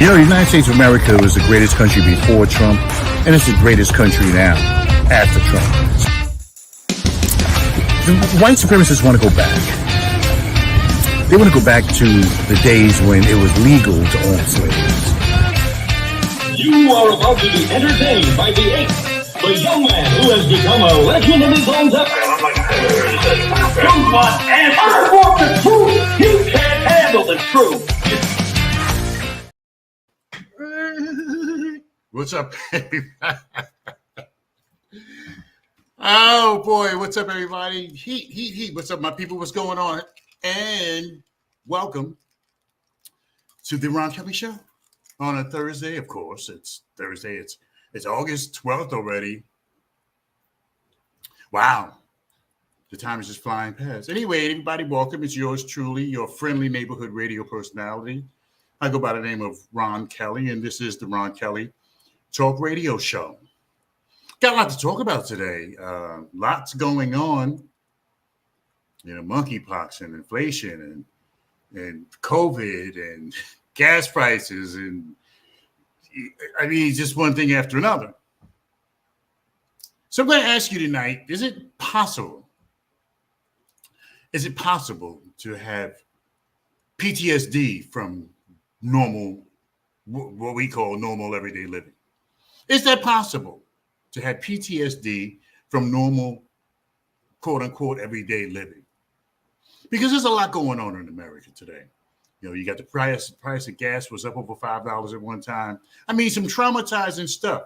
The United States of America was the greatest country before Trump, and it's the greatest country now after Trump. The white supremacists want to go back. They want to go back to the days when it was legal to own slaves. You are about to be entertained by the ape, the young man who has become a legend of his own time. You want answers? I want the truth. You can't handle the truth. What's up, everybody? Oh boy, what's up, everybody? Heat. What's up, my people? What's going on? And welcome to the Ron Kelly Show on a Thursday. Of course, it's Thursday. It's August 12th already. Wow, the time is just flying past. Anyway, everybody, welcome. It's yours truly, your friendly neighborhood radio personality. I go by the name of Ron Kelly, and this is the Ron Kelly Talk Radio Show. Got a lot to talk about today. Lots going on. You know, monkeypox and inflation and COVID and gas prices. And I mean, just one thing after another. So I'm going to ask you tonight, is it possible to have PTSD from normal, what we call normal everyday living? Is that possible to have PTSD from normal, quote unquote, everyday living? Because there's a lot going on in America today. You know, you got the price of gas was up over $5 at one time. I mean, some traumatizing stuff.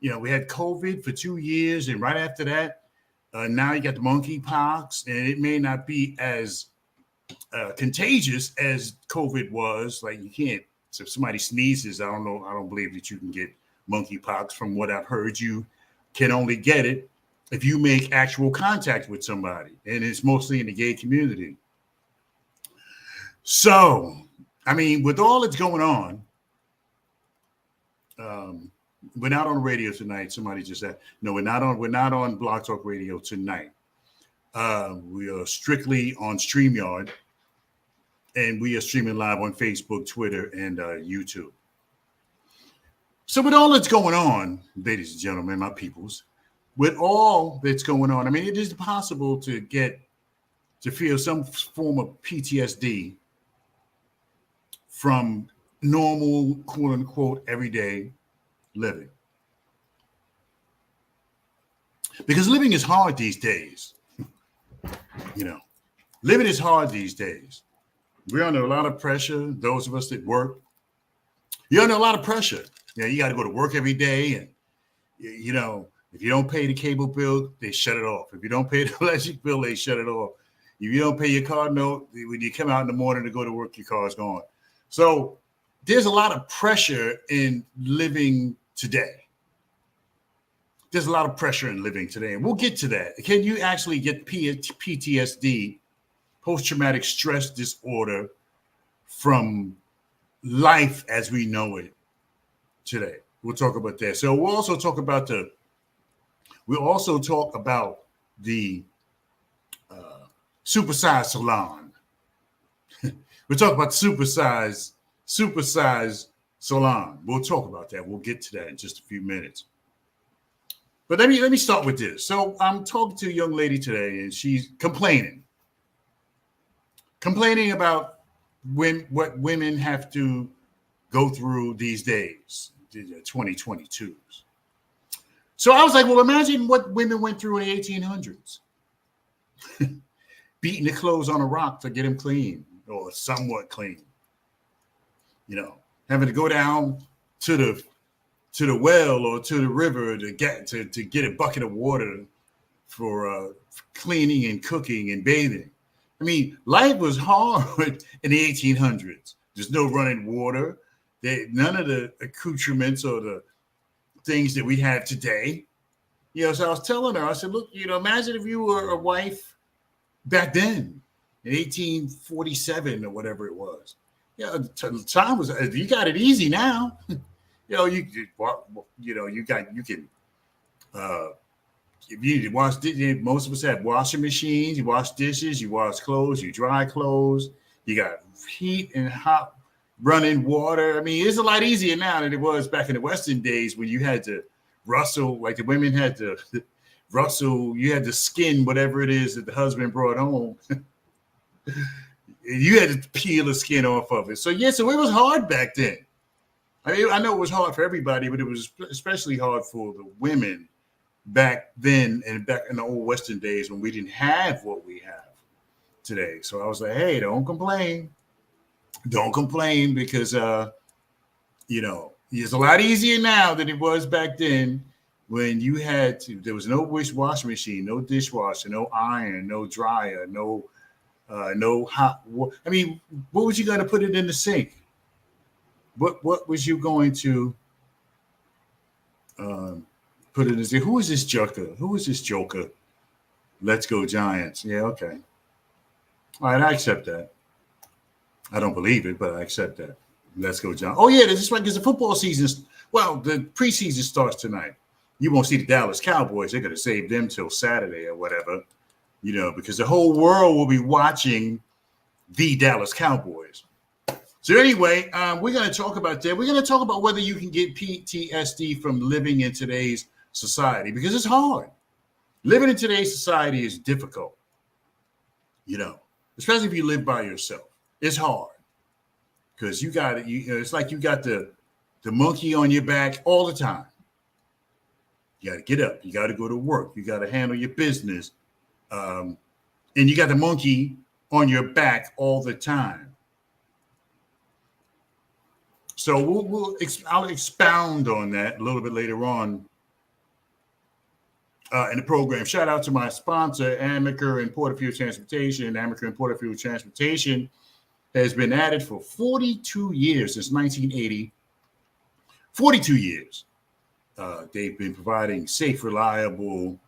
You know, we had COVID for 2 years, and right after that, now you got the monkeypox, and it may not be as contagious as COVID was. Like, you can't, so if somebody sneezes, I don't believe that you can get monkeypox. From what I've heard, you can only get it if you make actual contact with somebody, and it's mostly in the gay community. So, I mean, with all that's going on, we're not on the radio tonight. Somebody just said, no, we're not on Blog Talk Radio tonight. We are strictly on StreamYard, and we are streaming live on Facebook, Twitter, and YouTube. So with all that's going on, ladies and gentlemen, my peoples, with all that's going on, I mean, it is possible to feel some form of PTSD from normal, quote unquote, everyday living. Because living is hard these days. You know, living is hard these days. We're under a lot of pressure. Those of us that work, you're under a lot of pressure. You know, you got to go to work every day, and you know, if you don't pay the cable bill, they shut it off. If you don't pay the electric bill, they shut it off. If you don't pay your car note, when you come out in the morning to go to work, your car's gone. So there's a lot of pressure in living today. There's a lot of pressure in living today, and we'll get to that. Can you actually get PTSD, post-traumatic stress disorder, from life as we know it today? We'll talk about that. So we'll also talk about the Super Size Salon. We'll talk about Super Size Salon. We'll talk about that. We'll get to that in just a few minutes. But let me start with this. So I'm talking to a young lady today, and she's complaining about what women have to go through these days, 2022s. So I was like, well, imagine what women went through in the 1800s. Beating the clothes on a rock to get them clean, or somewhat clean. You know, having to go down to the well or to the river to get a bucket of water for cleaning and cooking and bathing. I mean, life was hard in the 1800s. There's no running water. None of the accoutrements or the things that we have today. You know, so I was telling her, I said, look, you know, imagine if you were a wife back then in 1847 or whatever it was. Yeah, the time was, you got it easy now. You know, you can, if you wash, most of us have washing machines. You wash dishes, you wash clothes, you dry clothes. You got heat and hot running water. I mean, it's a lot easier now than it was back in the Western days when you had to rustle, like the women had to rustle, you had to skin whatever it is that the husband brought home. You had to peel the skin off of it. So yeah, so it was hard back then. I mean, I know it was hard for everybody, but it was especially hard for the women back then and back in the old Western days when we didn't have what we have today. So I was like, hey, don't complain. Don't complain because, you know, it's a lot easier now than it was back then when you had to, there was no washing machine, no dishwasher, no iron, no dryer, no hot water. I mean, what was you going to put it in the sink? What was you going to put it in the sink? Who is this joker? Who is this joker? Let's go Giants. Yeah, okay. All right, I accept that. I don't believe it, but I accept that. Let's go Giants. Oh, yeah, this is right because the football season, well, the preseason starts tonight. You won't see the Dallas Cowboys. They're going to save them till Saturday or whatever, you know, because the whole world will be watching the Dallas Cowboys. So anyway, we're going to talk about that. We're going to talk about whether you can get PTSD from living in today's society because it's hard. Living in today's society is difficult, you know, especially if you live by yourself. It's hard because you got it. You know, it's like you got the monkey on your back all the time. You got to get up. You got to go to work. You got to handle your business. And you got the monkey on your back all the time. So I'll expound on that a little bit later on in the program. Shout out to my sponsor, Amaker and Porterfield Transportation. Amaker and Porterfield Transportation has been at it for 42 years, since 1980. 42 years. They've been providing safe, reliable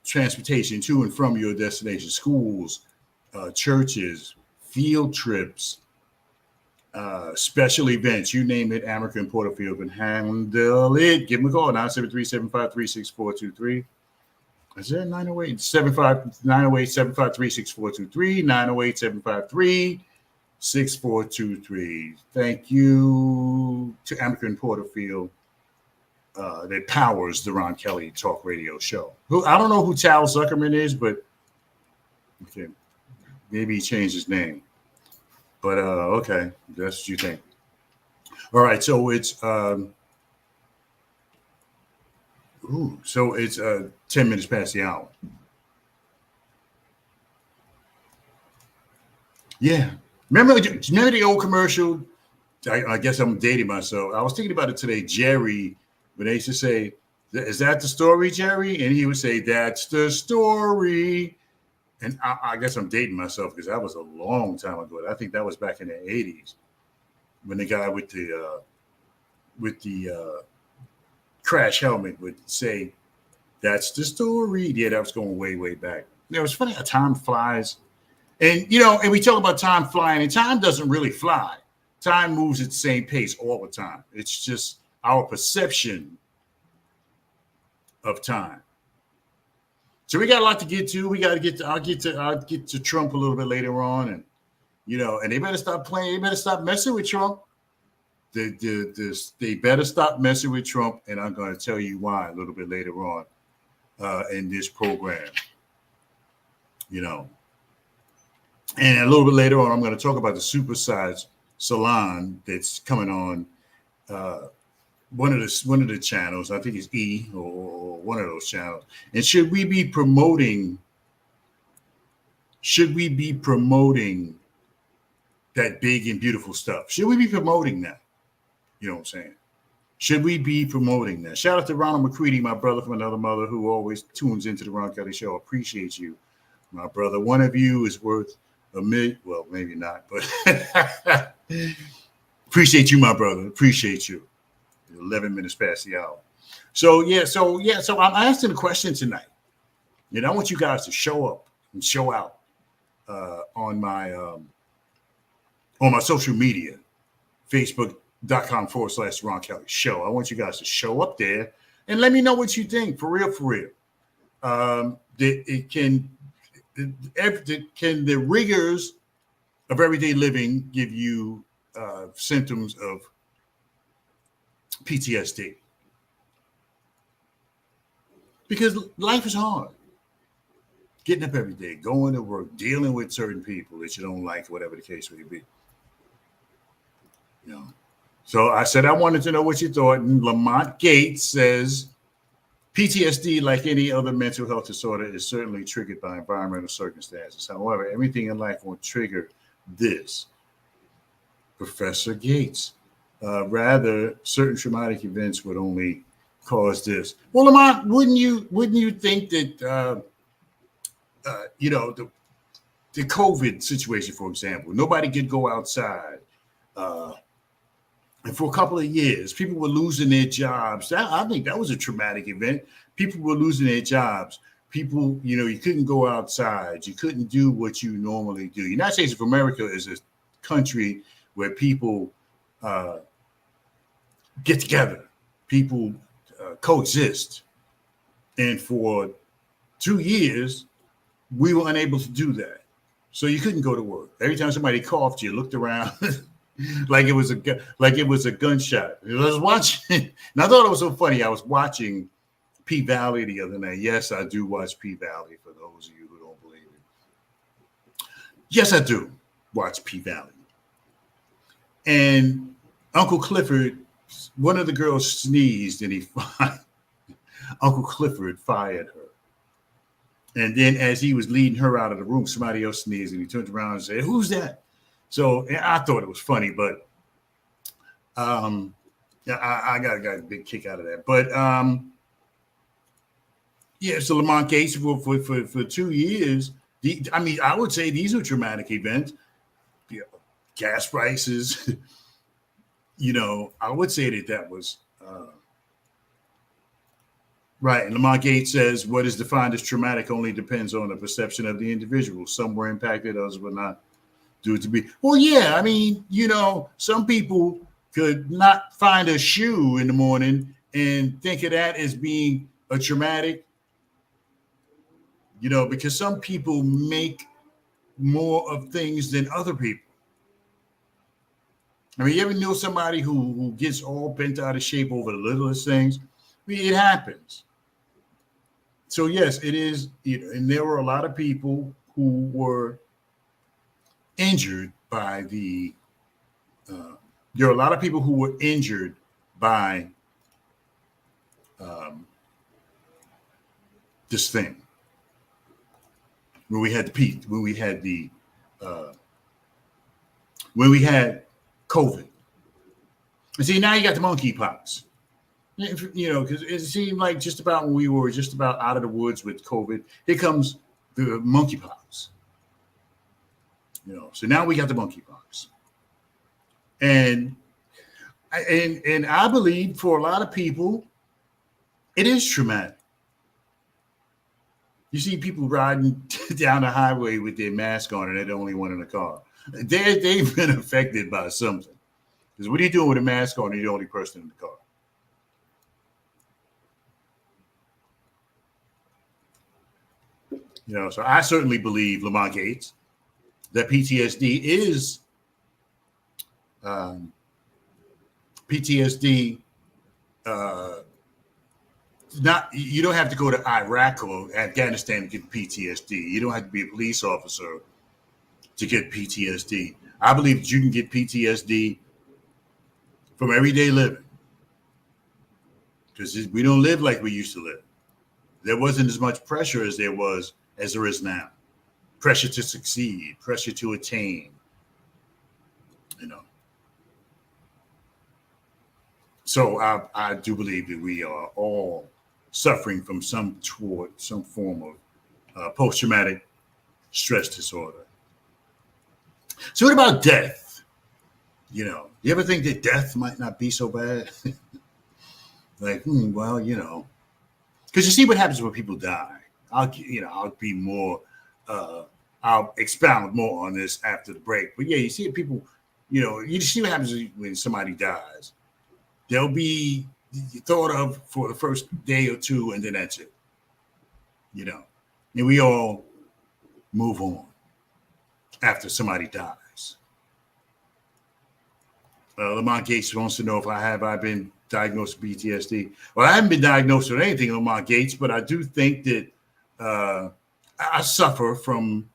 transportation to and from your destination, schools, churches, field trips, special events, you name it. Amaker and Porterfield can handle it. Give them a call, 973-753-6423. Is that 908-753-6423, 908-753-6423. Thank you to Amaker and Porterfield that powers the Ron Kelly Talk Radio Show. I don't know who Tal Zuckerman is, but okay, maybe he changed his name. But okay, that's what you think. All right, so it's 10 minutes past the hour. Yeah, remember the old commercial? I guess I'm dating myself. I was thinking about it today, Jerry, when they used to say, "Is that the story, Jerry?" And he would say, "That's the story." And I guess I'm dating myself because that was a long time ago. I think that was back in the 80s when the guy with the crash helmet would say, "That's the story." Yeah, that was going way, way back. You know, it's funny how time flies. And, you know, and we talk about time flying, and time doesn't really fly. Time moves at the same pace all the time. It's just our perception of time. So we got a lot to get to. We got to get to. I'll get to Trump a little bit later on, and you know, and they better stop playing. They better stop messing with Trump. They better stop messing with Trump, and I'm going to tell you why a little bit later on in this program. You know, and a little bit later on, I'm going to talk about the Super Size Salon that's coming on one of the channels. I think it's E or one of those channels. And should we be promoting that big and beautiful stuff? Should we be promoting that? You know what I'm saying? Should we be promoting that? Shout out to Ronald McCready, my brother from another mother, who always tunes into the Ron Kelly Show. Appreciate you, my brother. One of you is worth a million. Well, maybe not, but appreciate you, my brother. Appreciate you. 11 minutes past the hour. So I'm asking a question tonight. You know, I want you guys to show up and show out on my social media, Facebook.com/Ron Kelly Show. I want you guys to show up there and let me know what you think. For real. Can the rigors of everyday living give you symptoms of PTSD. Because life is hard. Getting up every day, going to work, dealing with certain people that you don't like, whatever the case may be. You know. So I said I wanted to know what you thought. And Lamont Gates says PTSD, like any other mental health disorder, is certainly triggered by environmental circumstances. However, everything in life won't trigger this. Professor Gates. Rather, certain traumatic events would only cause this. Well, Lamont, wouldn't you think that the COVID situation, for example, nobody could go outside, and for a couple of years, people were losing their jobs. I think that was a traumatic event. People were losing their jobs. People, you couldn't go outside. You couldn't do what you normally do. United States of America is a country where people get together, people coexist, and for 2 years, we were unable to do that. So you couldn't go to work. Every time somebody coughed, you looked around like it was a gunshot. I was watching, and I thought it was so funny. I was watching P-Valley the other night. Yes, I do watch P-Valley, for those of you who don't believe it. Yes, I do watch P-Valley. And Uncle Clifford, one of the girls sneezed, and Uncle Clifford fired her. And then as he was leading her out of the room, somebody else sneezed, and he turned around and said, "Who's that?" So I thought it was funny, but I got a big kick out of that. But so Lamont Gates for 2 years. I would say these are traumatic events. Gas prices. I would say that was right. And Lamont Gates says, what is defined as traumatic only depends on the perception of the individual. Some were impacted, others were not due to be. Well, yeah, some people could not find a shoe in the morning and think of that as being a traumatic, because some people make more of things than other people. You ever know somebody who gets all bent out of shape over the littlest things? It happens. So yes, it is. And there were a lot of people who were injured by the. There are a lot of people who were injured by this thing. When we had COVID. And see, now you got the monkeypox. Because it seemed like just about when we were just about out of the woods with COVID, here comes the monkeypox. So now we got the monkeypox. And I believe for a lot of people, it is traumatic. You see people riding down the highway with their mask on and they're the only one in the car. They've been affected by something. Because what are you doing with a mask on and you're the only person in the car? So I certainly believe, Lamont Gates, that PTSD is not. You don't have to go to Iraq or Afghanistan to get PTSD. You don't have to be a police officer to get PTSD. I believe that you can get PTSD from everyday living, because we don't live like we used to live. There wasn't as much pressure as there is now. Pressure to succeed, pressure to attain. So I do believe that we are all suffering from some form of post-traumatic stress disorder. So what about death? You ever think that death might not be so bad? Like, because you see what happens when people die. I'll expound more on this after the break. But yeah, you see people, you see what happens when somebody dies. They'll be thought of for the first day or two, and then that's it. And we all move on after somebody dies. Lamont Gates wants to know if I been diagnosed with PTSD. Well, I haven't been diagnosed with anything, Lamont Gates, but I do think that I suffer from,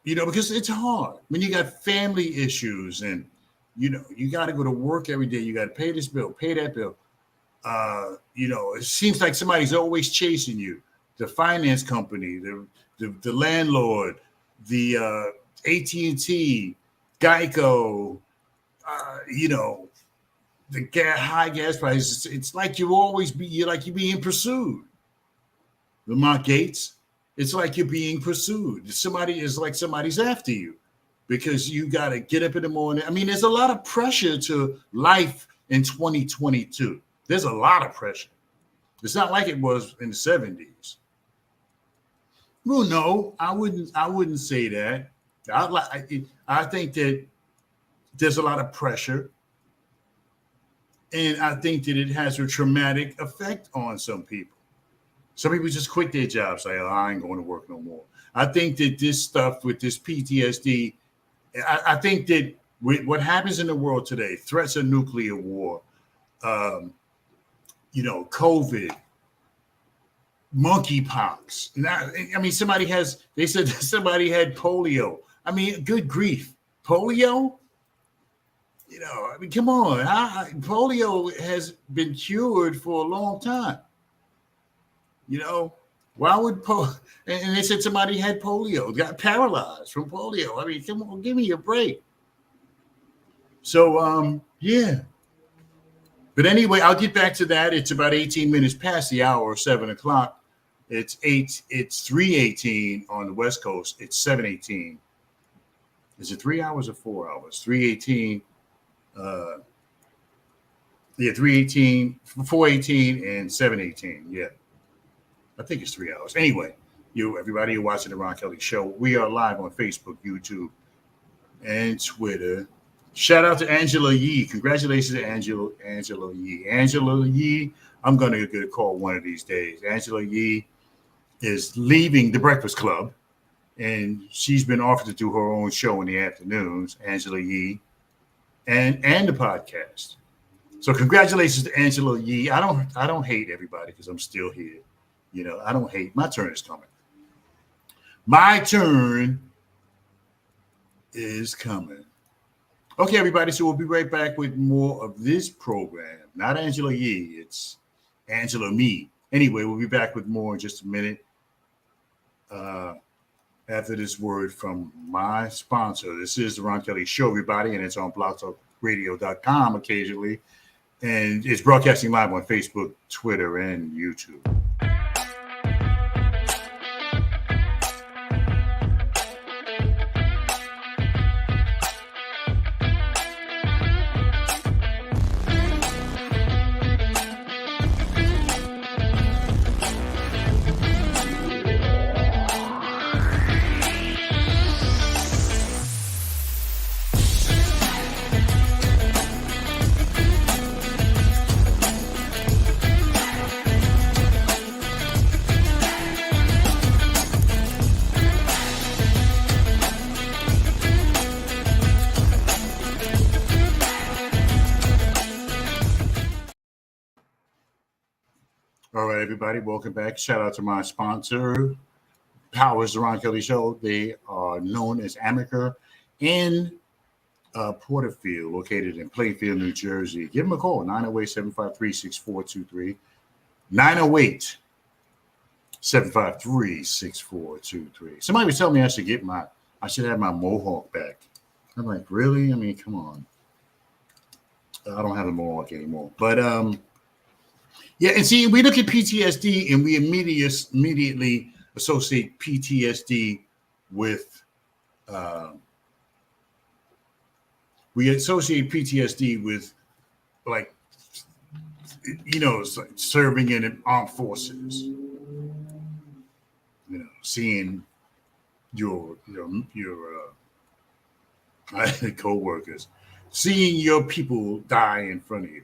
because it's hard when you got family issues and, you got to go to work every day. You got to pay this bill, pay that bill. It seems like somebody's always chasing you. The finance company, the landlord, the AT&T, Geico, the high gas prices. It's like you're being pursued. Lamont Gates, it's like you're being pursued. Somebody's after you because you got to get up in the morning. I mean, there's a lot of pressure to life in 2022. There's a lot of pressure. It's not like it was in the 70s. Well, no, I wouldn't say that. I think that there's a lot of pressure, and I think that it has a traumatic effect on some people. Some people just quit their jobs, say, "Oh, I ain't going to work no more." I think that this stuff with this PTSD, I think that what happens in the world today, threats of nuclear war, COVID, monkeypox. Now, I mean, they said somebody had polio. I mean, good grief. Polio? Come on. Polio has been cured for a long time. Why would and they said somebody had polio, got paralyzed from polio. I mean, come on, give me a break. So, yeah. But anyway, I'll get back to that. It's about 18 minutes past the hour, 7 o'clock. It's 3:18 on the West Coast. It's 7:18. Is it 3 hours or 4 hours? 3:18. 3:18, 4:18, and 7:18. Yeah. I think it's 3 hours. Anyway, everybody who watching the Ron Kelly Show, we are live on Facebook, YouTube, and Twitter. Shout out to Angela Yee. Congratulations to Angela Yee. Angela Yee, I'm going to get a call one of these days. Angela Yee is leaving the Breakfast Club, and she's been offered to do her own show in the afternoons, Angela Yee, and the podcast. So congratulations to Angela Yee. I don't hate everybody because I'm still here. I don't hate. My turn is coming. My turn is coming. Okay, everybody. So we'll be right back with more of this program. Not Angela Yee. It's Angela Me. Anyway, we'll be back with more in just a minute. After this word from my sponsor. This is the Ron Kelly Show, everybody, and it's on blogtalkradio.com occasionally. And it's broadcasting live on Facebook, Twitter, and YouTube. All right, everybody, welcome back. Shout out to my sponsor, Powers the Ron Kelly Show. They are known as Amaker in Porterfield, located in Plainfield, New Jersey. Give them a call, 908-753-6423. 908-753-6423. Somebody was telling me I should have my mohawk back. I'm like, really? I mean, come on. I don't have a mohawk anymore. But yeah, and see, we look at PTSD and we immediately associate PTSD with like, it's like serving in the armed forces. Seeing your co-workers, seeing your people die in front of you.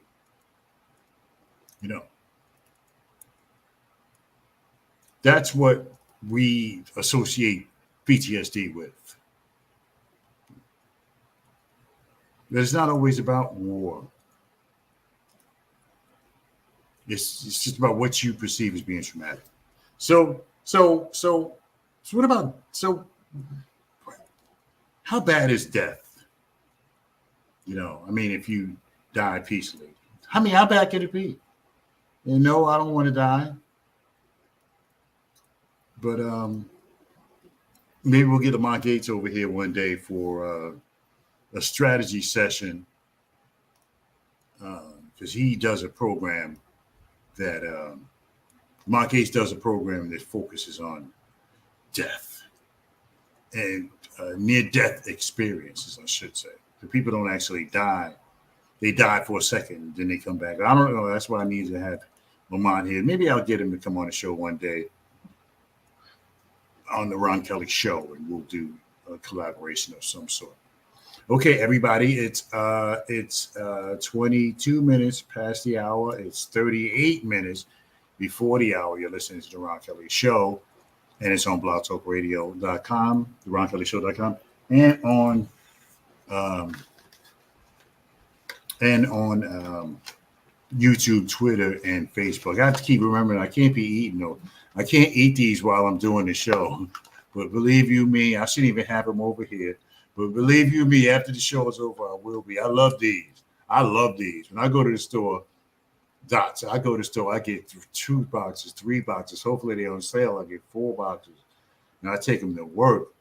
That's what we associate PTSD with. It's not always about war. It's just about what you perceive as being traumatic. So what about how bad is death? I mean, if you die peacefully, how bad can it be? No, I don't want to die, but maybe we'll get Lamont Gates over here one day for a strategy session, because he does a program that Lamont Gates does a program that focuses on death and near-death experiences, I should say. The people don't actually die. They die for a second, then they come back. I don't know. That's why I need to have Lamont here. Maybe I'll get him to come on the show one day on the Ron Kelly show, and we'll do a collaboration of some sort. Okay, everybody, it's 22 minutes past the hour. It's 38 minutes before the hour. You're listening to the Ron Kelly show, and it's on blogtalkradio.com, theronkellyshow.com, and on YouTube, Twitter, and Facebook. I have to keep remembering I can't be eating those. I can't eat these while I'm doing the show. But believe you me, I shouldn't even have them over here. But believe you me, after the show is over, I will be. I love these. When I go to the store, I get 2 boxes, 3 boxes. Hopefully they're on sale. I get 4 boxes. And I take them to work.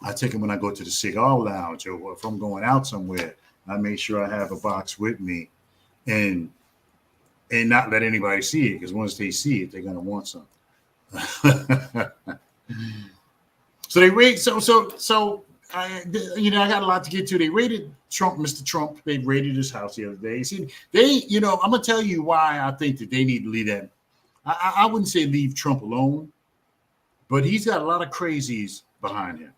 I take them when I go to the cigar lounge, or if I'm going out somewhere. I make sure I have a box with me, and not let anybody see it, because once they see it, they're gonna want some. So they rate. So I got a lot to get to. They raided Mr. Trump. They raided his house the other day. See, I'm gonna tell you why I think that they need to leave that. I wouldn't say leave Trump alone, but he's got a lot of crazies behind him.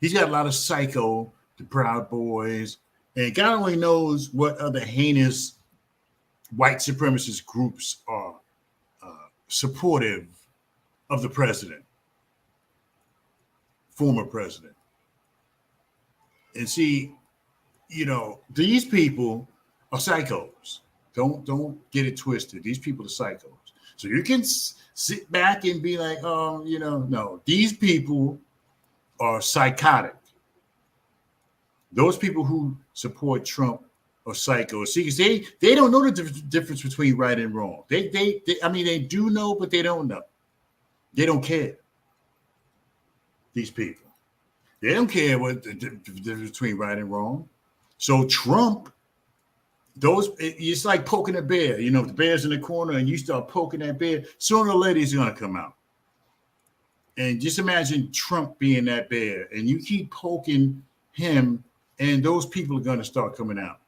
He's got a lot of psycho, the Proud Boys, and God only knows what other heinous white supremacist groups are supportive of the president, former president. And see, these people are psychos. Don't get it twisted. These people are psychos. So you can sit back and be like, no, these people are psychotic. Those people who support Trump are psychos. See, because they don't know the difference between right and wrong. They do know, but they don't know. They don't care. These people, they don't care what the difference between right and wrong. So Trump, it's like poking a bear. If the bear's in the corner and you start poking that bear, sooner or later he's going to come out. And just imagine Trump being that bear, and you keep poking him, and those people are going to start coming out.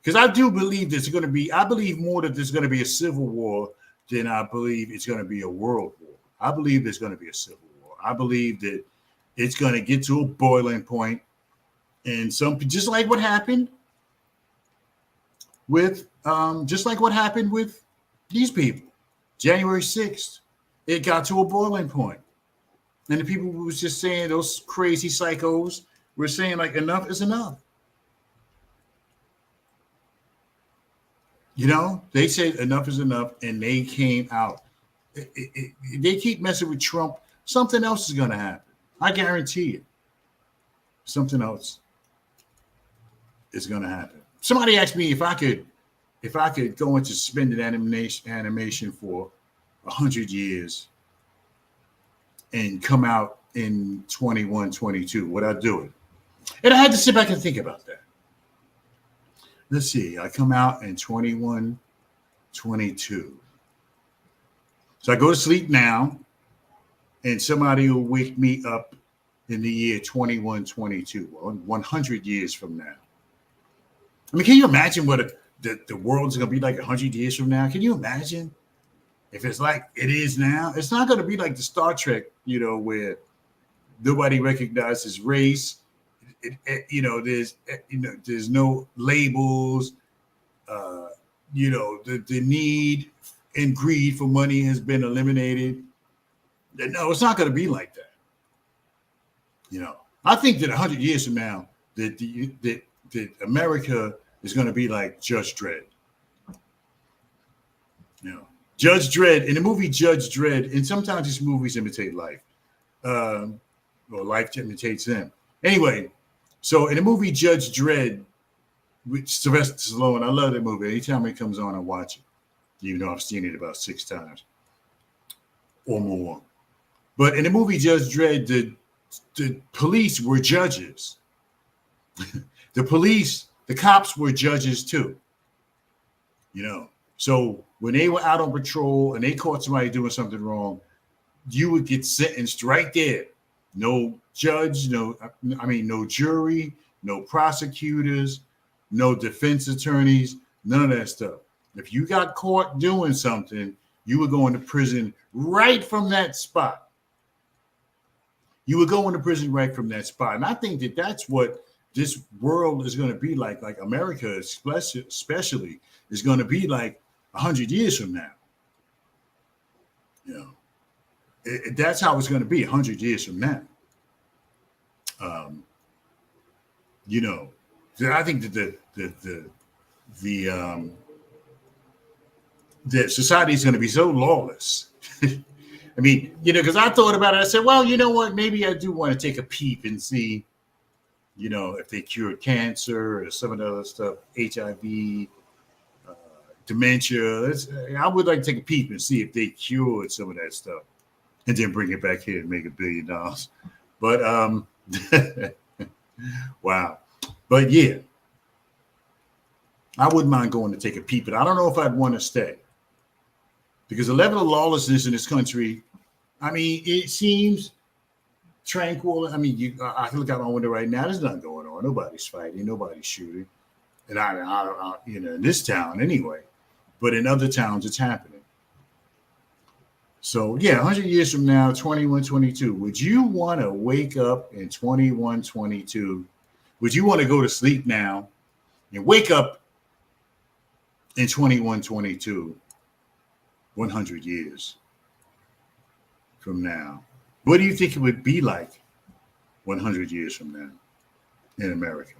Because I do believe I believe more that there's going to be a civil war than I believe it's going to be a world war. I believe there's going to be a civil war. I believe that it's going to get to a boiling point, and just like what happened with these people, January 6th, it got to a boiling point. And the people who was just saying, those crazy psychos were saying, like, enough is enough. They said enough is enough, and they came out. They keep messing with Trump, something else is going to happen. I guarantee you. Something else is going to happen. Somebody asked me if I could go into suspended animation for 100 years and come out in 21, 22, would I do it? And I had to sit back and think about that. Let's see. I come out in 21, 22. So I go to sleep now, and somebody will wake me up in the year 21, 22, 100 years from now. I mean, can you imagine what the world's going to be like 100 years from now? Can you imagine if it's like it is now? It's not going to be like the Star Trek, where nobody recognizes race. There's no labels. The need and greed for money has been eliminated. No, it's not going to be like that. I think that 100 years from now, that America is going to be like Judge Dredd. You know, Judge Dredd in the movie Judge Dredd, and sometimes these movies imitate life, or life imitates them. Anyway, so in the movie Judge Dredd with Sylvester Stallone, I love that movie. Anytime it comes on, I watch it, even though I've seen it about 6 times or more. But in the movie Judge Dredd, the police were judges. The cops were judges too. You know, so when they were out on patrol and they caught somebody doing something wrong, you would get sentenced right there. No judge, no jury, no prosecutors, no defense attorneys, none of that stuff. If you got caught doing something, you would go into prison right from that spot. You would go into prison right from that spot. And I think that that's what this world is going to be like America especially is going to be like 100 years from now. You know, that's how it's going to be 100 years from now. You know, I think that the society is going to be so lawless. I mean, you know, because I thought about it. I said, well, you know what? Maybe I do want to take a peep and see, you know, if they cured cancer or some of the other stuff, HIV, dementia. I would like to take a peep and see if they cured some of that stuff and then bring it back here and make $1 billion. But wow. But yeah, I wouldn't mind going to take a peep, but I don't know if I'd want to stay. Because the level of lawlessness in this country, I mean, it seems tranquil. I mean, I can look out my window right now. There's nothing going on. Nobody's fighting. Nobody's shooting. And I you know, in this town anyway. But in other towns, it's happening. So yeah, 100 years from now, 2122. Would you want to wake up in 2122? Would you want to go to sleep now and wake up in 2122? 100 years from now, what do you think it would be like 100 years from now in America?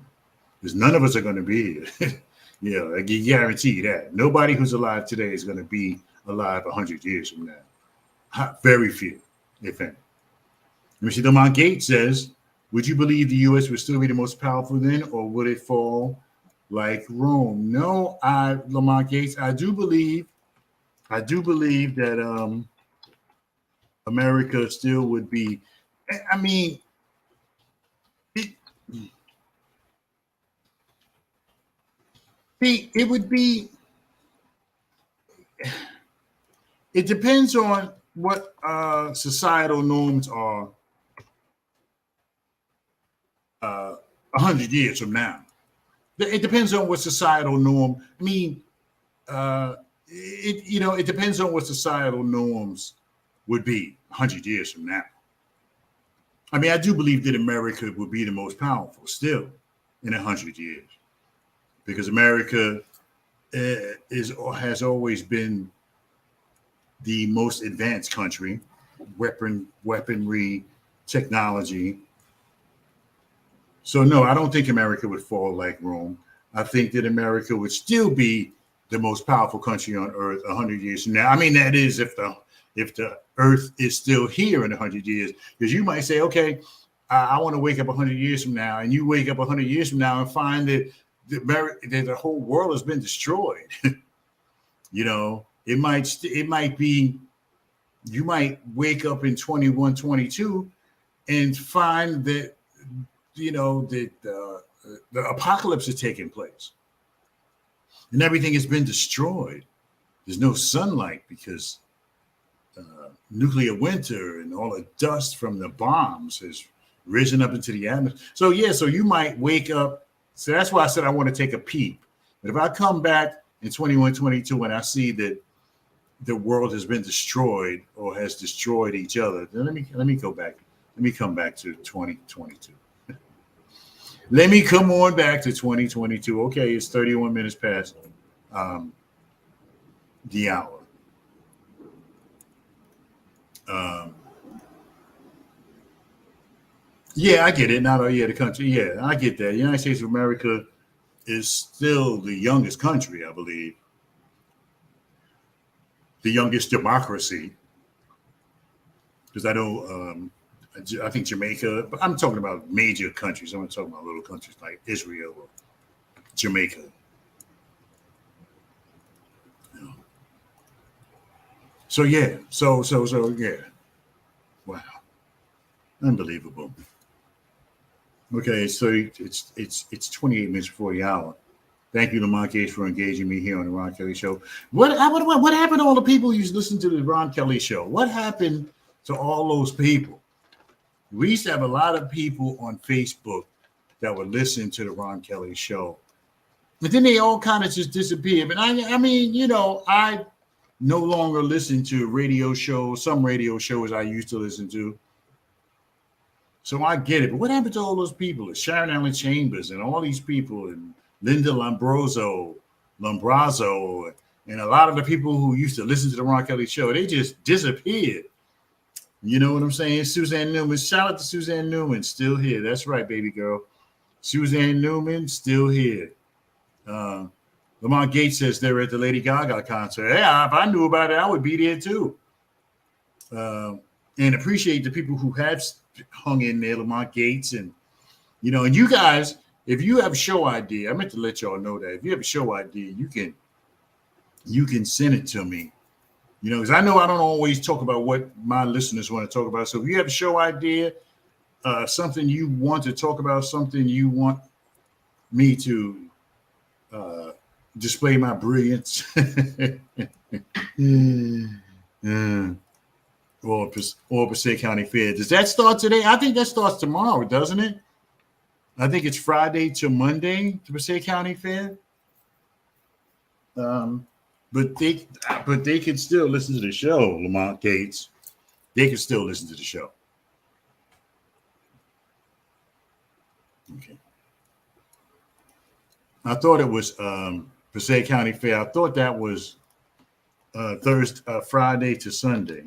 Because none of us are going to be here. You know, I can guarantee you that. Nobody who's alive today is going to be alive 100 years from now. Very few, if any. Let me see. Lamont Gates says, would you believe the U.S. would still be the most powerful then, or would it fall like Rome? No, Lamont Gates, I do believe that America still would be. I mean, it would be. It depends on what societal norms are 100 years from now. It depends on what societal norm. I mean, it depends on what societal norms would be 100 years from now. I mean, I do believe that America will be the most powerful still in 100 years, because America has always been the most advanced country, weaponry, technology. So no, I don't think America would fall like Rome. I think that America would still be the most powerful country on earth 100 years from now. I mean, that is if the earth is still here in 100 years, because you might say, okay, I want to wake up 100 years from now, and you wake up 100 years from now and find that the whole world has been destroyed. You know, it might be, you might wake up in 2122 and find that, you know, that the apocalypse is taking place and everything has been destroyed. There's no sunlight because nuclear winter and all the dust from the bombs has risen up into the atmosphere. So yeah, so you might wake up. So that's why I said I want to take a peep. But if I come back in 2122 and I see that the world has been destroyed or has destroyed each other, then let me go back. Let me come back to 2022. Let me come on back to 2022. Okay, it's 31 minutes past the hour. Yeah, I get it. Not the country. Yeah, I get that. The United States of America is still the youngest country, I believe, the youngest democracy. Because I know, I think Jamaica, but I'm talking about major countries. I'm not talking about little countries like Israel or Jamaica. You know. So yeah, so yeah. Wow, unbelievable. Okay, so it's 28 minutes before the hour. Thank you to Monkeypox for engaging me here on the Ron Kelly Show. What happened to all the people who used to listen to the Ron Kelly Show? What happened to all those people? We used to have a lot of people on Facebook that would listen to the Ron Kelly Show, but then they all kind of just disappeared. But I mean, I no longer listen to radio shows. Some radio shows I used to listen to. So I get it. But what happened to all those people? Sharon Allen Chambers and all these people and Linda Lombroso, and a lot of the people who used to listen to the Ron Kelly Show, they just disappeared. You know what I'm saying? Suzanne Newman. Shout out to Suzanne Newman. Still here. That's right, baby girl. Suzanne Newman, still here. Lamont Gates says they're at the Lady Gaga concert. Yeah, if I knew about it, I would be there too. And appreciate the people who have hung in there, Lamont Gates, and and you guys, if you have a show idea, I meant to let y'all know that if you have a show idea, you can send it to me. Because I know I don't always talk about what my listeners want to talk about. So if you have a show idea, something you want to talk about, something you want me to display my brilliance, or Passaic County Fair. Does that start today? I think that starts tomorrow, doesn't it? I think it's Friday to Monday, the Passaic County Fair. But they can still listen to the show, Lamont Gates. They can still listen to the show. Okay. I thought it was Passaic County Fair. I thought that was Friday to Sunday.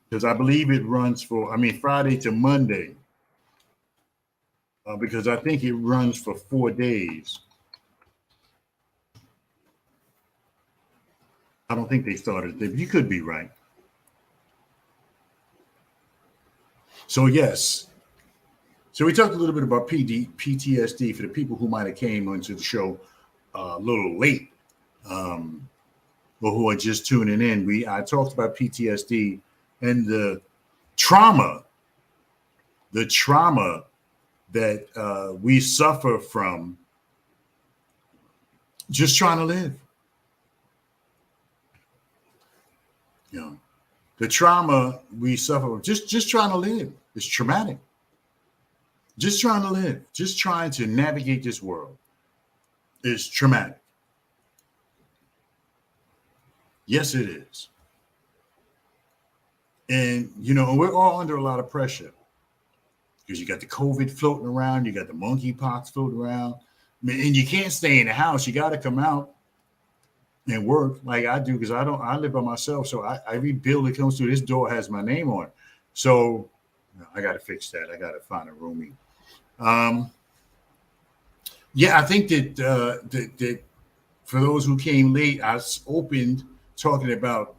Because I believe it runs Friday to Monday. Because I think it runs for 4 days. I don't think they started it. You could be right. So yes. So we talked a little bit about PTSD for the people who might have came onto the show a little late, or who are just tuning in. I talked about PTSD and the trauma that we suffer from just trying to live. The trauma we suffer from just trying to live is traumatic. Just trying to live, just trying to navigate this world is traumatic. Yes, it is. And, we're all under a lot of pressure because you got the COVID floating around, you got the monkeypox floating around, and you can't stay in the house. You got to come out and work like I do because I live by myself. So every bill that comes through this door has my name on it. So I got to fix that. I got to find a roomie. Yeah, I think that for those who came late, I opened talking about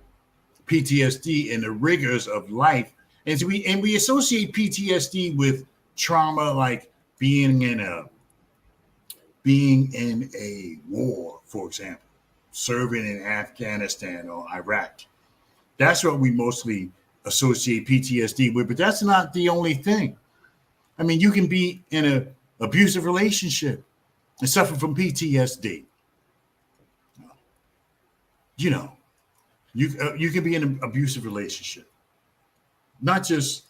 PTSD and the rigors of life, and we associate PTSD with trauma, like being in a war, for example, serving in Afghanistan or Iraq. That's what we mostly associate PTSD with, but that's not the only thing. I mean, you can be in an abusive relationship and suffer from PTSD. You can be in an abusive relationship. Not just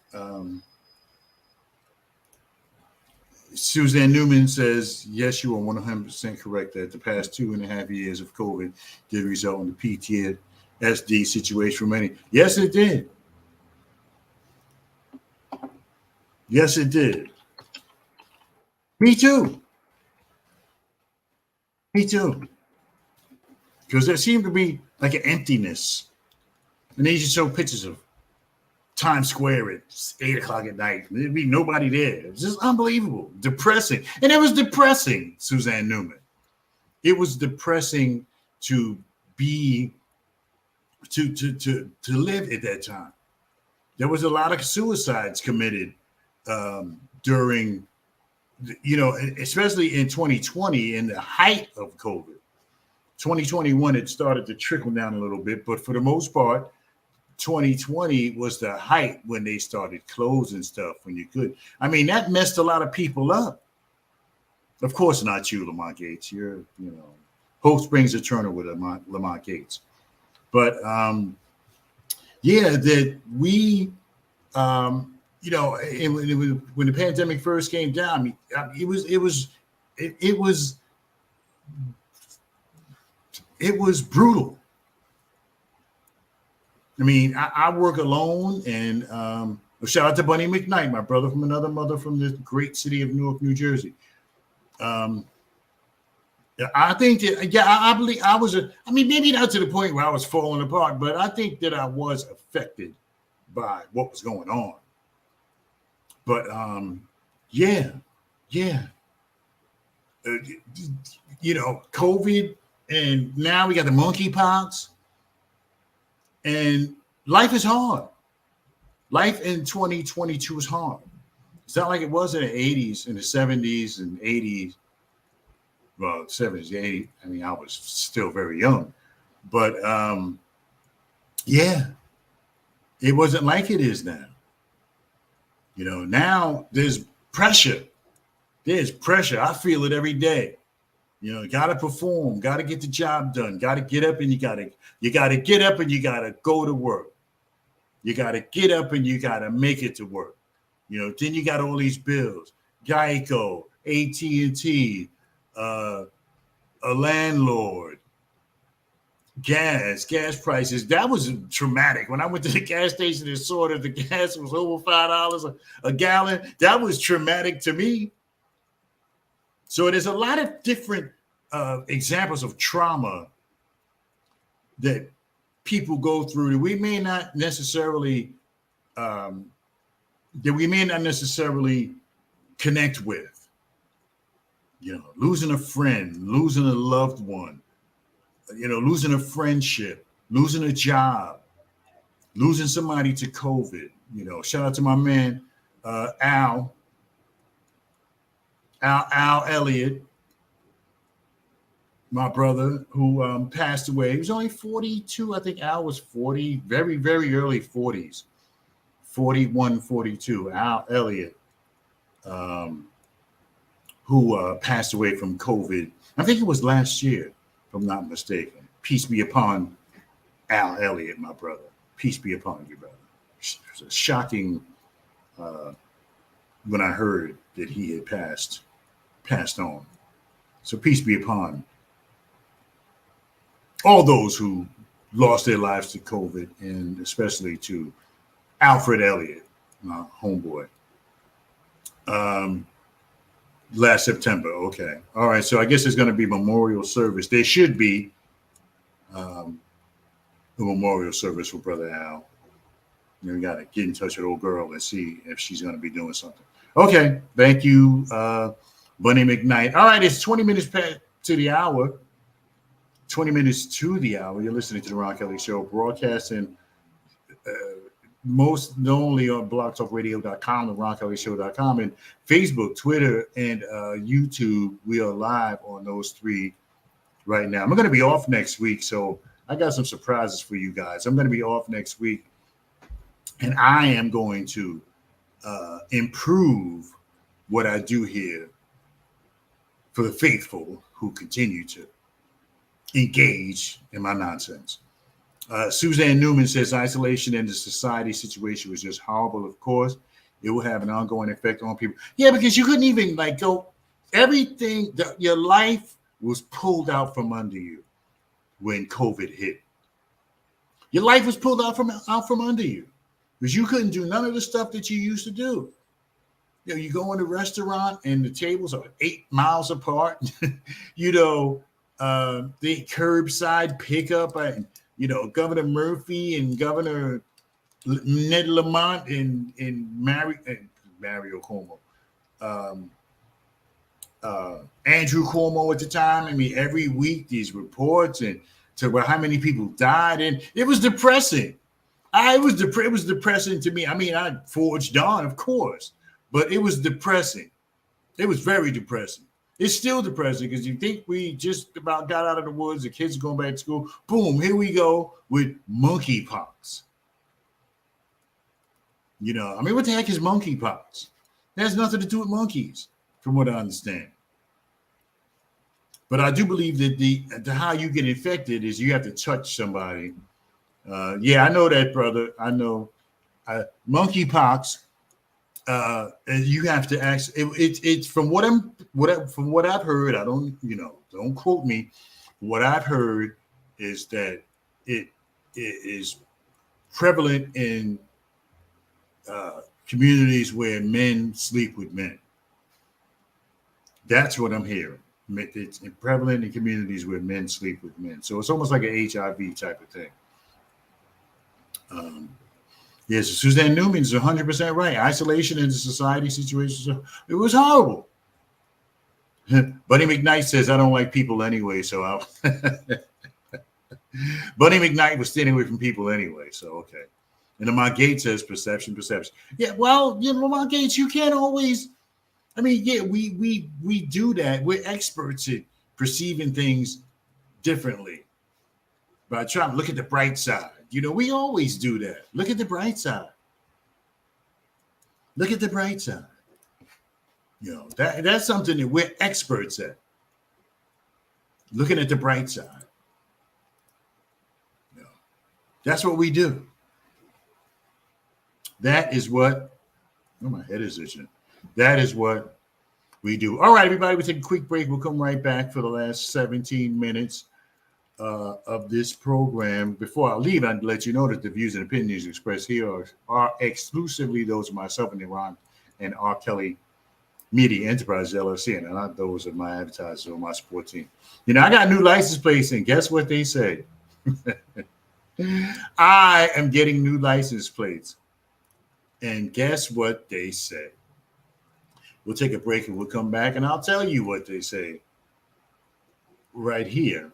Suzanne Newman says, yes, you are 100% correct that the past 2.5 years of COVID did result in the PTSD situation for many. Yes, it did. Yes, it did. Me too. Because there seemed to be like an emptiness. And they just show pictures of Times Square at 8 o'clock at night. There'd be nobody there. It was just unbelievable, depressing. And it was depressing, Suzanne Newman. It was depressing to be to live at that time. There was a lot of suicides committed during, especially in 2020, in the height of COVID. 2021, it started to trickle down a little bit, but for the most part, 2020 was the height when they started closing stuff when you could. I mean, that messed a lot of people up. Of course not you, Lamont Gates. You're, hope springs eternal with Lamont Gates. But that we, when the pandemic first came down, it was brutal. I mean, I work alone, and shout out to Bunny McKnight, my brother from another mother from the great city of Newark, New Jersey. I think that, I believe I was, maybe not to the point where I was falling apart, but I think that I was affected by what was going on. But COVID, and now we got the monkeypox, and life is hard. Life in 2022 is hard. It's not like it was in the 80s, in the 70s and 80s. Well, 70s, 80s. I mean, I was still very young. But it wasn't like it is now. Now there's pressure. There's pressure. I feel it every day. Got to perform, got to get the job done, got to get up, and you got to get up and you got to go to work. You got to get up and you got to make it to work. Then you got all these bills, Geico, AT&T, a landlord, gas prices. That was traumatic. When I went to the gas station and saw that the gas was over $5 a gallon, that was traumatic to me. So there's a lot of different examples of trauma that people go through that we may not necessarily connect with. Losing a friend, losing a loved one, losing a friendship, losing a job, losing somebody to COVID. Shout out to my man Al Elliott, my brother, who passed away. He was only 42. I think Al was 40, very, very early 40s, 41, 42. Al Elliott, who passed away from COVID. I think it was last year, if I'm not mistaken. Peace be upon Al Elliott, my brother. Peace be upon you, brother. It was a shocking when I heard that he had passed on. So peace be upon all those who lost their lives to COVID, and especially to Alfred Elliott, my homeboy. Last September. Okay. All right. So I guess there's going to be memorial service. There should be a memorial service for Brother Al. We got to get in touch with old girl and see if she's going to be doing something. Okay. Thank you, Bunny McKnight. All right. It's 20 minutes to the hour. 20 minutes to the hour. You're listening to the Ron Kelly Show, broadcasting most only on blogtalkradio.com, the RonKellyShow.com, and Facebook, Twitter, and YouTube. We are live on those three right now. I'm going to be off next week, so I got some surprises for you guys. I'm going to be off next week, and I am going to improve what I do here for the faithful who continue to engage in my nonsense. Suzanne Newman says isolation in the society situation was just horrible. Of course, it will have an ongoing effect on people. Yeah, because you couldn't even go. Everything, your life was pulled out from under you when COVID hit. Your life was pulled out from under you because you couldn't do none of the stuff that you used to do. You go in a restaurant and the tables are 8 miles apart. The curbside pickup and Governor Murphy and Governor Ned Lamont and Mario Cuomo, um, Andrew Cuomo at the time. I mean, every week these reports and to about how many people died, and it was depressing. It was depressing to me. I mean, I forged on, of course, but it was depressing. It was very depressing. It's still depressing because you think we just about got out of the woods, the kids are going back to school. Boom, here we go with monkeypox. You know, I mean, what the heck is monkeypox? It has nothing to do with monkeys, from what I understand. But I do believe that the how you get infected is you have to touch somebody. Yeah, I know that, brother. I know monkeypox. You have to ask. It's from from what I've heard. I don't quote me. What I've heard is that it is prevalent in communities where men sleep with men. That's what I'm hearing. It's prevalent in communities where men sleep with men. So it's almost like an HIV type of thing. Yes, Suzanne Newman's 100% right. Isolation in the society situation, it was horrible. Buddy McKnight says, I don't like people anyway, so I'll... Buddy McKnight was staying away from people anyway, so okay. And Lamont Gates says, perception. Yeah, well, Lamont Gates, you can't always... I mean, yeah, we do that. We're experts at perceiving things differently. But I try to look at the bright side. We always do that. Look at the bright side. Look at the bright side. That's something that we're experts at. Looking at the bright side. That's what we do. That is what, my head is itching. That is what we do. All right, everybody, we'll take a quick break. We'll come right back for the last 17 minutes of this program. Before I leave, I'd let you know that the views and opinions expressed here are exclusively those of myself and Iran and R. Kelly Media Enterprise LLC, and not those of my advertisers or my support team. I got new license plates, and guess what they say? I am getting new license plates, and guess what they say? We'll take a break and we'll come back, and I'll tell you what they say right here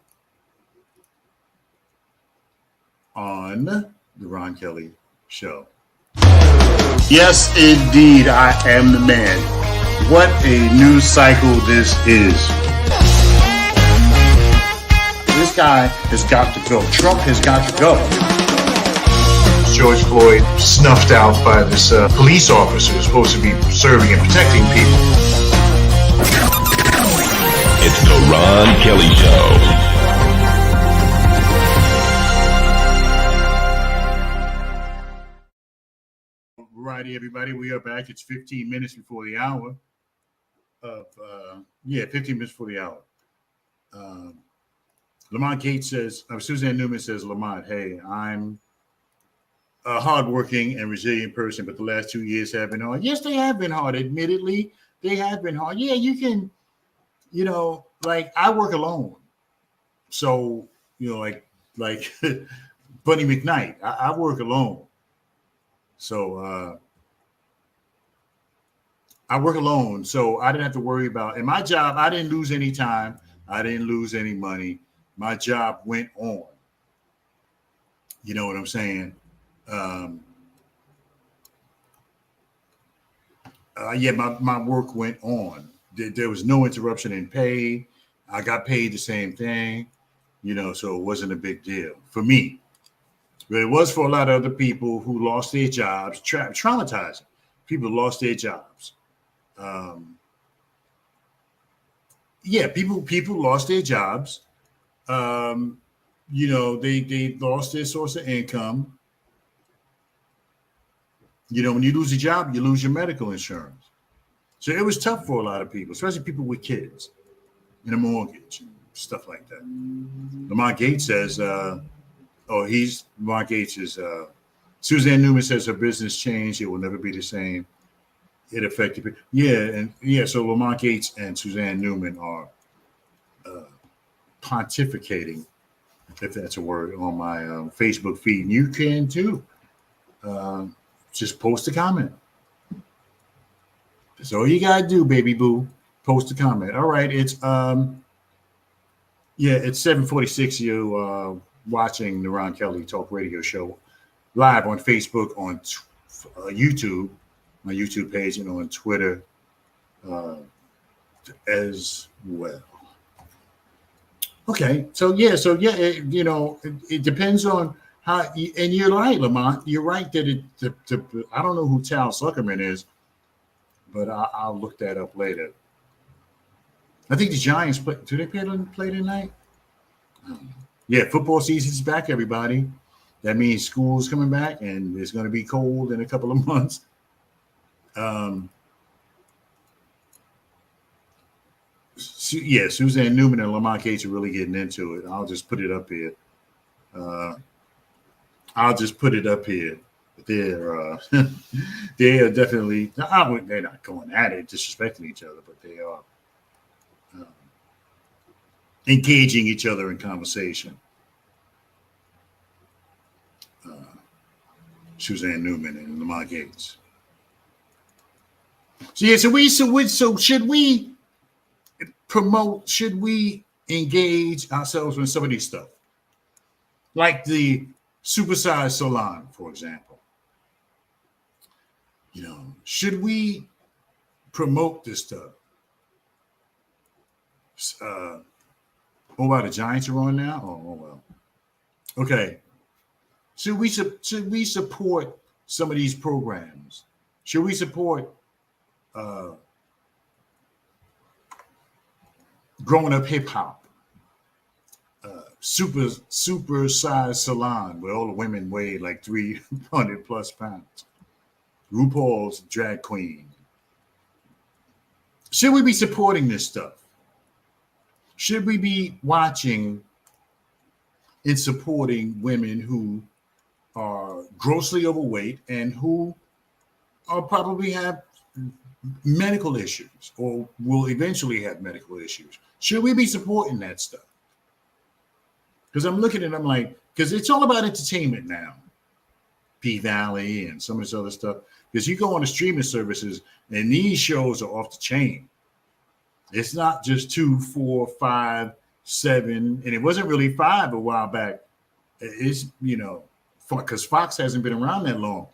on the Ron Kelly Show. Yes, indeed, I am the man. What a news cycle this is. This guy has got to go. Trump has got to go. George Floyd snuffed out by this police officer who's supposed to be serving and protecting people. It's the Ron Kelly Show. Righty, everybody, we are back. It's 15 minutes before the hour of 15 minutes before the hour. Lamont Gates says, Suzanne Newman says, Lamont, hey, I'm a hardworking and resilient person, but the last 2 years have been hard. Yes, they have been hard. Admittedly, they have been hard. Yeah, you can, like I work alone. So, like Buddy McKnight, I work alone. So I work alone. So I didn't have to worry about, in my job, I didn't lose any time. I didn't lose any money. My job went on. You know what I'm saying? My work went on. There was no interruption in pay. I got paid the same thing, so it wasn't a big deal for me. But it was for a lot of other people who lost their jobs, traumatizing. People lost their jobs. People lost their jobs. They lost their source of income. When you lose a job, you lose your medical insurance. So it was tough for a lot of people, especially people with kids and a mortgage and stuff like that. Lamont Gates says, Lamont Gates is, Suzanne Newman says her business changed. It will never be the same. It affected people. So Lamont Gates and Suzanne Newman are pontificating, if that's a word, on my Facebook feed. And you can too. just post a comment. That's all you gotta do, baby boo. Post a comment. All right, it's 7:46. You watching the Ron Kelly Talk Radio Show live on Facebook, on YouTube, my YouTube page, and on Twitter as well. Okay, it depends on how. And you're right, Lamont. You're right that I don't know who Tal Zuckerman is, but I'll look that up later. I think the Giants play. Do they play tonight? Yeah, football season's back, everybody. That means school's coming back, and it's going to be cold in a couple of months. Suzanne Newman and Lamont Gates are really getting into it. I'll just put it up here. They are definitely. They're not going at it, disrespecting each other, but they are engaging each other in conversation. Suzanne Newman and Lamont Gates. So should we promote? Should we engage ourselves in some of these stuff, like the Super Size Salon, for example? Should we promote this stuff? Wow, the Giants are on now. Oh well. Okay. Should we support some of these programs? Should we support growing up hip hop? Super Size Salon, where all the women weigh like 300 plus pounds. RuPaul's drag queen. Should we be supporting this stuff? Should we be watching and supporting women who are grossly overweight and who are probably have medical issues or will eventually have medical issues? Should we be supporting that stuff? Because I'm looking at them like, because it's all about entertainment now. P-Valley and some of this other stuff. Because you go on the streaming services and these shows are off the chain. It's not just 2, 4, 5, 7, and it wasn't really 5 a while back. It's, because Fox hasn't been around that long.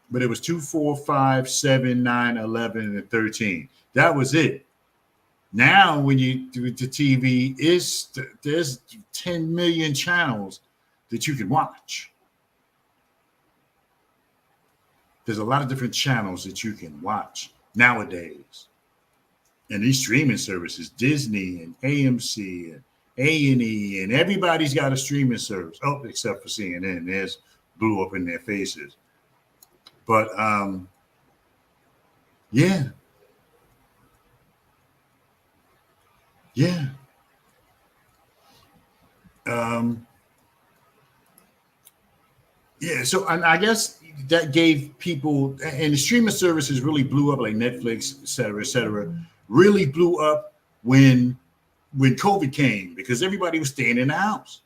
But it was 2, 4, 5, 7, 9, 11, and 13. That was it. Now, when you do the TV, there's 10 million channels that you can watch. There's a lot of different channels that you can watch nowadays. And these streaming services, Disney and AMC and A&E, and everybody's got a streaming service. Oh, except for CNN. Theirs blew up in their faces. But, yeah. So and I guess that gave people, and the streaming services really blew up, like Netflix, et cetera, really blew up when COVID came because everybody was staying in the house.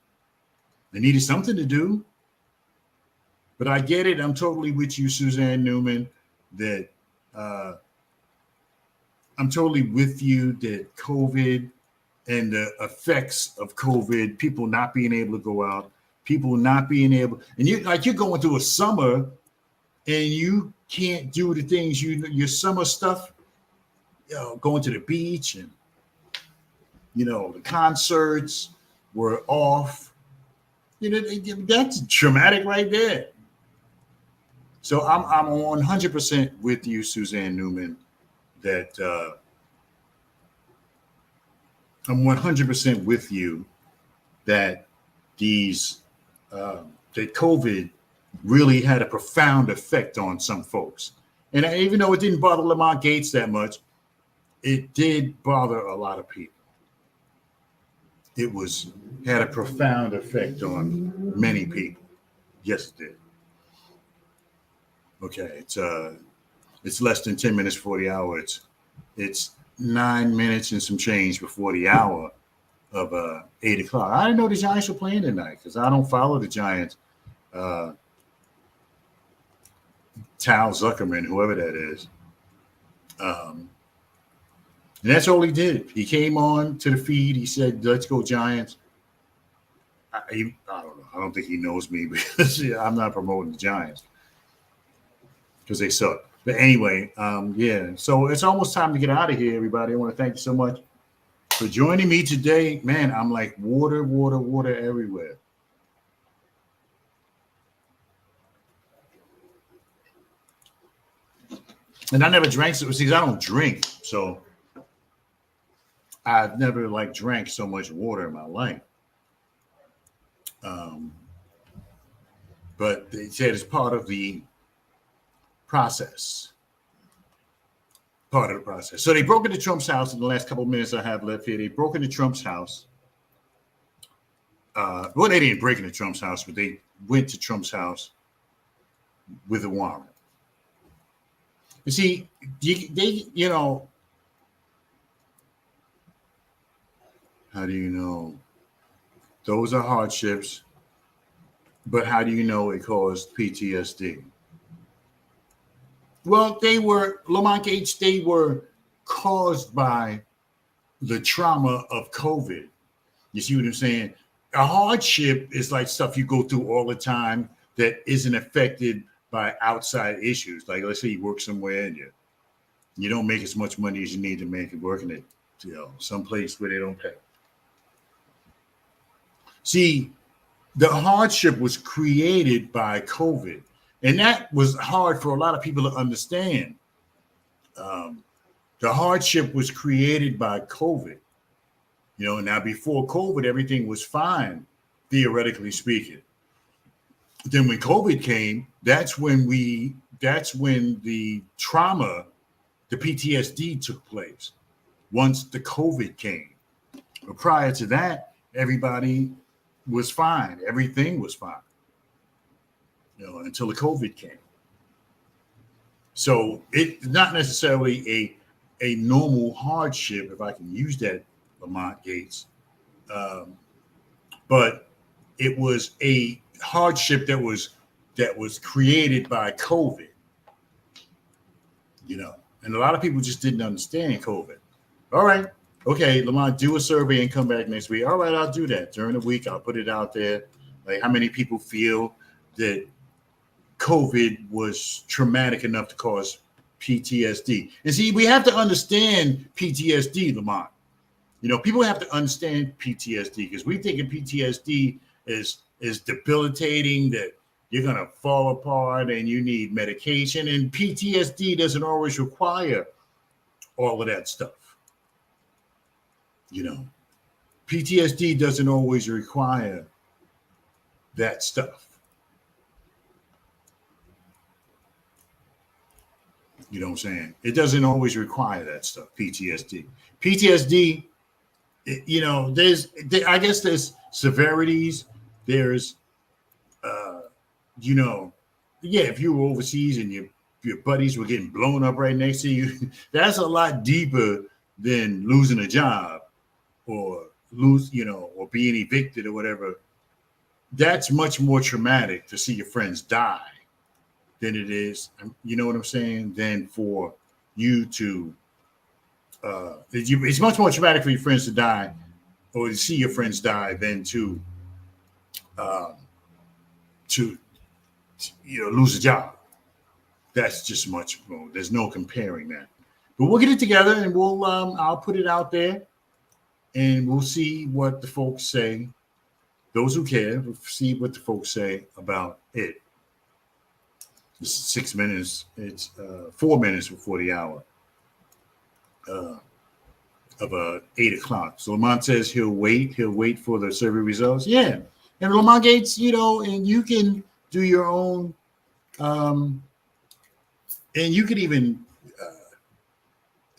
They needed something to do. But I get it. I'm totally with you, Suzanne Newman, that I'm totally with you that COVID and the effects of COVID, people not being able to go out, people not being able, and you're going through a summer and you can't do the things your summer stuff, going to the beach and the concerts were off. That's traumatic right there. So I'm 100% with you, Suzanne Newman, that I'm 100% with you that that COVID really had a profound effect on some folks. And even though it didn't bother Lamont Gates that much, it did bother a lot of people. It had a profound effect on many people. Yes, it did. Okay, it's less than 10 minutes before the hour. It's 9 minutes and some change before the hour of 8 o'clock. I didn't know the Giants were playing tonight because I don't follow the Giants Tal Zuckerman, whoever that is. And that's all he did. He came on to the feed. He said, "Let's go Giants." I don't know. I don't think he knows me because I'm not promoting the Giants because they suck. But anyway, yeah. So it's almost time to get out of here, everybody. I want to thank you so much for joining me today. Man, I'm like water, water, water everywhere. And I never drank so because I don't drink, so I've never like drank so much water in my life. But they said it's part of the process. Part of the process. So they broke into Trump's house in the last couple of minutes I have left here. They broke into Trump's house. Well, they didn't break into Trump's house, but they went to Trump's house with a warrant. You see, you know, how do you know? Those are hardships, but how do you know it caused PTSD? Well, Lamont Gates, they were caused by the trauma of COVID. You see what I'm saying? A hardship is like stuff you go through all the time that isn't affected by outside issues. Like, let's say you work somewhere and you don't make as much money as you need to make it working at, some place where they don't pay. See, the hardship was created by COVID, and that was hard for a lot of people to understand. The hardship was created by COVID. Now before COVID, everything was fine, theoretically speaking. Then when COVID came, that's when the trauma, the PTSD took place once the COVID came. But prior to that, everybody was fine. Everything was fine, until the COVID came. So it's not necessarily a normal hardship, if I can use that, Lamont Gates, but it was a hardship that was created by COVID, and a lot of people just didn't understand COVID. All right, okay, Lamont, do a survey and come back next week. All right, I'll do that during the week. I'll put it out there, like how many people feel that COVID was traumatic enough to cause PTSD. And see, we have to understand PTSD, Lamont. People have to understand PTSD because we think of PTSD is debilitating, that you're going to fall apart and you need medication. And PTSD doesn't always require all of that stuff. PTSD doesn't always require that stuff. You know what I'm saying? It doesn't always require that stuff, PTSD. PTSD, I guess there's severities. There's, if you were overseas and your buddies were getting blown up right next to you, that's a lot deeper than losing a job or or being evicted or whatever. That's much more traumatic to see your friends die than it is, you know what I'm saying, than for you to, it's much more traumatic for your friends to die or to see your friends die than to lose a job. That's just much more. There's no comparing that. But we'll get it together and I'll put it out there and we'll see what the folks say. Those who care, we'll see what the folks say about it. It's 6 minutes. It's 4 minutes before the hour of 8 o'clock. So Lamont says he'll wait for the survey results. Yeah. And Lamont Gates, and you can do your own, and you could even,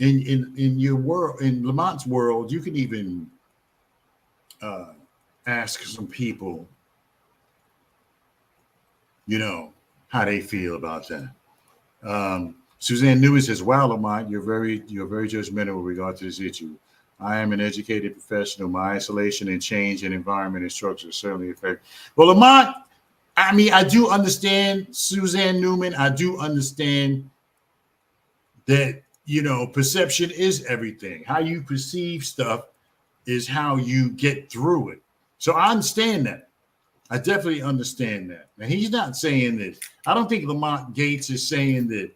in your world, in Lamont's world, you can even ask some people, how they feel about that. Suzanne Newman says, "Wow, Lamont, you're very judgmental with regard to this issue. I am an educated professional. My isolation and change in environment and structure certainly affect." Well, Lamont, I mean, I do understand Suzanne Newman. I do understand that, perception is everything. How you perceive stuff is how you get through it. So I understand that. I definitely understand that. And he's not saying that. I don't think Lamont Gates is saying that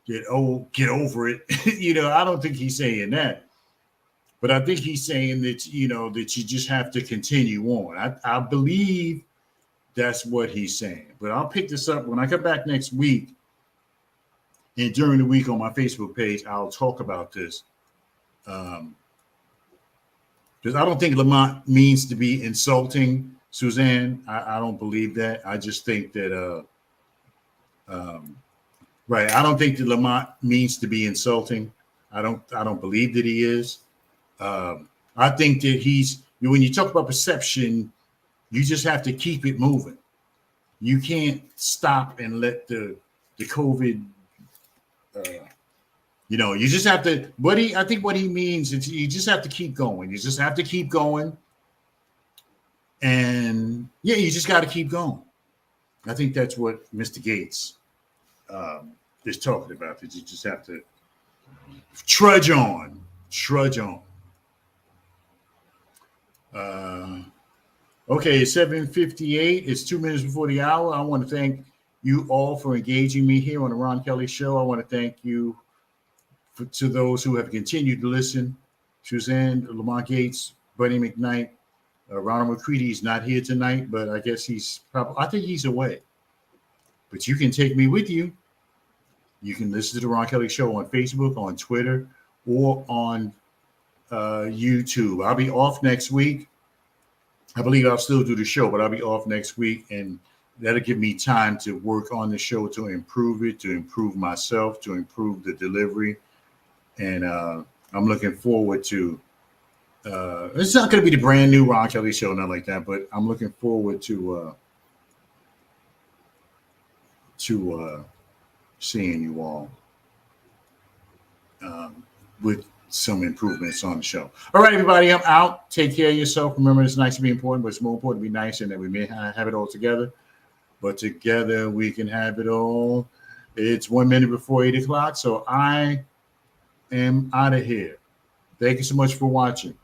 get over it. I don't think he's saying that. But I think he's saying that, that you just have to continue on. I believe that's what he's saying. But I'll pick this up when I come back next week. And during the week on my Facebook page, I'll talk about this. Because I don't think Lamont means to be insulting Suzanne. I don't believe that. I just think that, right. I don't think that Lamont means to be insulting. I don't believe that he is. I think that when you talk about perception, you just have to keep it moving. You can't stop and let the COVID, you just have to, I think what he means is you just have to keep going. You just have to keep going. And yeah, you just got to keep going. I think that's what Mr. Gates is talking about, that you just have to trudge on. Okay, 7:58. It's 2 minutes before the hour. I want to thank you all for engaging me here on the Ron Kelly Show. I want to thank you to those who have continued to listen. Suzanne, Lamont Gates, Buddy McKnight, Ronald McCready is not here tonight, but I guess I think he's away. But you can take me with you. You can listen to the Ron Kelly Show on Facebook, on Twitter, or on YouTube. I'll be off next week. I believe I'll still do the show, but I'll be off next week, and that'll give me time to work on the show, to improve it, to improve myself, to improve the delivery. And I'm looking forward to it's not going to be the brand new Ron Kelly Show, not like that, but I'm looking forward to seeing you all with some improvements on the show. All right, everybody, I'm out. Take care of yourself. Remember, it's nice to be important, but it's more important to be nice, and that we may have it all together. But together we can have it all. It's 1 minute before 8 o'clock, so I am out of here. Thank you so much for watching.